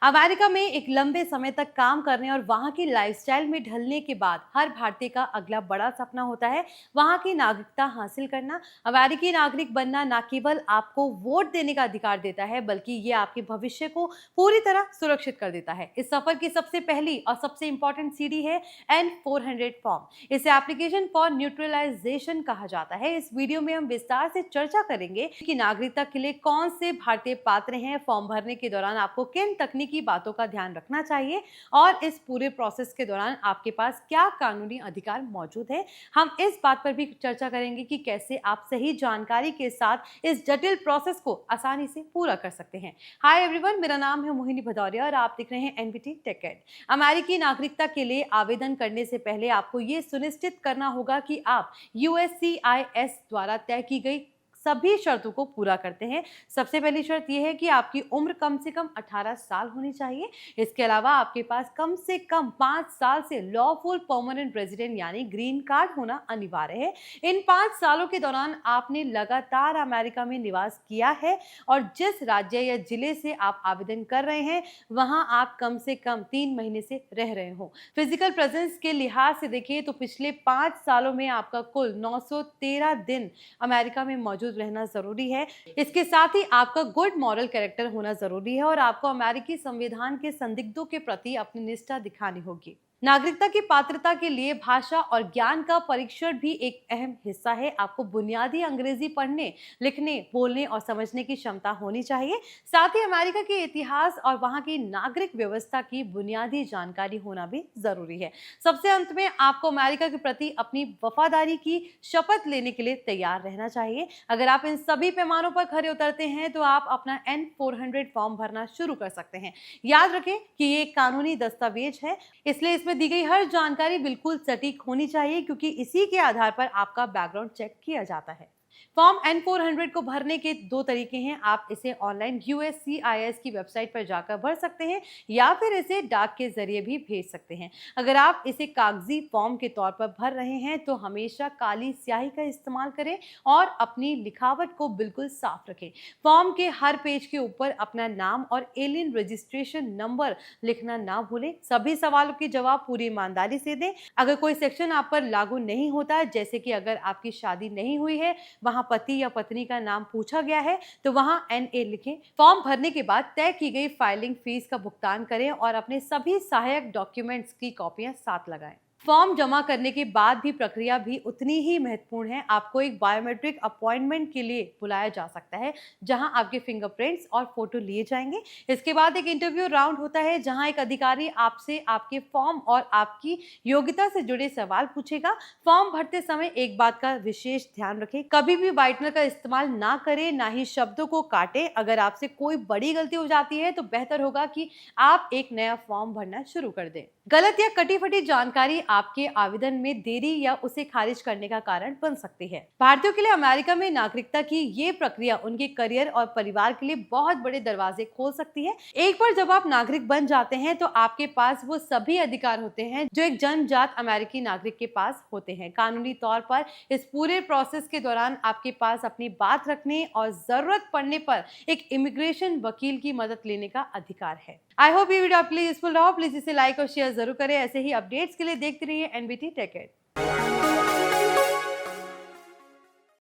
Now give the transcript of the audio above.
America में एक लंबे समय तक काम करने और वहाँ की लाइफस्टाइल में ढलने के बाद हर भारतीय का अगला बड़ा सपना होता है वहाँ की नागरिकता हासिल करना। अमेरिकी नागरिक बनना न केवल आपको वोट देने का अधिकार देता है, बल्कि ये आपके भविष्य को पूरी तरह सुरक्षित कर देता है। इस सफर की सबसे पहली और सबसे इंपॉर्टेंट सीढ़ी है N-400 फॉर्म। इसे एप्लीकेशन फॉर न्यूट्रलाइजेशन कहा जाता है। इस वीडियो में हम विस्तार से चर्चा करेंगे कि नागरिकता के लिए कौन से भारतीय पात्र हैं, फॉर्म भरने के दौरान आपको किन तकनीकी बातों का ध्यान रखना चाहिए और इस पूरे प्रोसेस के दौरान आपके पास क्या कानूनी अधिकार मौजूद है। हम इस बात पर भी चर्चा करेंगे कि कैसे आप सही जानकारी के साथ इस जटिल प्रोसेस को आसानी से पूरा कर सकते हैं। हाय एवरीवन, मेरा नाम है मोहिनी भदौरिया और आप देख रहे हैं एनबीटी टेक एड। अमेरिकी नागरिकता के लिए आवेदन करने से पहले आपको ये सुनिश्चित करना होगा कि आप USCIS द्वारा तय की गई सभी शर्तों को पूरा करते हैं। सबसे पहली शर्त यह है कि आपकी उम्र कम से कम 18 साल होनी चाहिए। इसके अलावा आपके पास कम से कम 5 साल से लॉफुल परमानेंट रेजिडेंट यानी ग्रीन कार्ड होना अनिवार्य है। इन 5 सालों के दौरान आपने लगातार अमेरिका में निवास किया है और जिस राज्य या जिले से आप आवेदन कर रहे हैं वहां आप कम से कम 3 महीने से रह रहे हो। फिजिकल प्रेजेंस के लिहाज से देखिए तो पिछले 5 सालों में आपका कुल 913 दिन अमेरिका में मौजूद रहना जरूरी है। इसके साथ ही आपका गुड मॉरल कैरेक्टर होना जरूरी है और आपको अमेरिकी संविधान के संदिग्धों के प्रति अपनी निष्ठा दिखानी होगी। नागरिकता की पात्रता के लिए भाषा और ज्ञान का परीक्षण भी एक अहम हिस्सा है। आपको बुनियादी अंग्रेजी पढ़ने, लिखने, बोलने और समझने की क्षमता होनी चाहिए। साथ ही अमेरिका के इतिहास और वहां की नागरिक व्यवस्था की बुनियादी जानकारी होना भी जरूरी है। सबसे अंत में आपको अमेरिका के प्रति अपनी वफादारी की शपथ लेने के लिए तैयार रहना चाहिए। अगर आप इन सभी पैमानों पर खरे उतरते हैं तो आप अपना N-400 फॉर्म भरना शुरू कर सकते हैं। याद रखें कि ये एक कानूनी दस्तावेज है, इसलिए इसमें दी गई हर जानकारी बिल्कुल सटीक होनी चाहिए, क्योंकि इसी के आधार पर आपका बैकग्राउंड चेक किया जाता है। फॉर्म N-400 को भरने के 2 तरीके हैं। आप इसे ऑनलाइन USCIS की वेबसाइट पर जाकर भर सकते हैं या फिर इसे डाक के जरिए भी भेज सकते हैं। अगर आप इसे कागजी फॉर्म के तौर पर भर रहे हैं तो हमेशा काली स्याही का इस्तेमाल करें और अपनी लिखावट को बिल्कुल साफ रखें। फॉर्म के हर पेज के ऊपर अपना नाम और एलियन रजिस्ट्रेशन नंबर लिखना ना भूलें। सभी सवालों के जवाब पूरी ईमानदारी से दें। अगर कोई सेक्शन आप पर लागू नहीं होता, जैसे कि अगर आपकी शादी नहीं हुई है, वहां पति या पत्नी का नाम पूछा गया है, तो वहां NA लिखें। फॉर्म भरने के बाद तय की गई फाइलिंग फीस का भुगतान करें और अपने सभी सहायक डॉक्यूमेंट्स की कॉपियां साथ लगाएं। फॉर्म जमा करने के बाद भी प्रक्रिया भी उतनी ही महत्वपूर्ण है। आपको एक बायोमेट्रिक अपॉइंटमेंट के लिए बुलाया जा सकता है, जहां आपके फिंगरप्रिंट्स और फोटो लिए जाएंगे। इसके बाद एक इंटरव्यू राउंड होता है, जहां एक अधिकारी आपसे आपके फॉर्म और आपकी योग्यता से जुड़े सवाल पूछेगा। फॉर्म भरते समय एक बात का विशेष ध्यान रखें, कभी भी व्हाइटनर का इस्तेमाल ना करें, ना ही शब्दों को काटें। अगर आपसे कोई बड़ी गलती हो जाती है तो बेहतर होगा कि आप एक नया फॉर्म भरना शुरू कर दें। गलत या कटी फटी जानकारी आपके आवेदन में देरी या उसे खारिज करने का कारण बन सकती है। भारतीयों के लिए अमेरिका में नागरिकता की ये प्रक्रिया उनके करियर और परिवार के लिए बहुत बड़े दरवाजे खोल सकती है। एक बार जब आप नागरिक बन जाते हैं तो आपके पास वो सभी अधिकार होते हैं जो एक जन्मजात अमेरिकी नागरिक के पास होते हैं। कानूनी तौर पर इस पूरे प्रोसेस के दौरान आपके पास अपनी बात रखने और जरूरत पड़ने पर एक इमिग्रेशन वकील की मदद लेने का अधिकार है। आई होप ये वीडियो आपके लिए यूजफुल रहा। प्लीज इसे लाइक और शेयर जरूर करें। ऐसे ही अपडेट्स के लिए देखते रहिए एनबीटी टेक एड।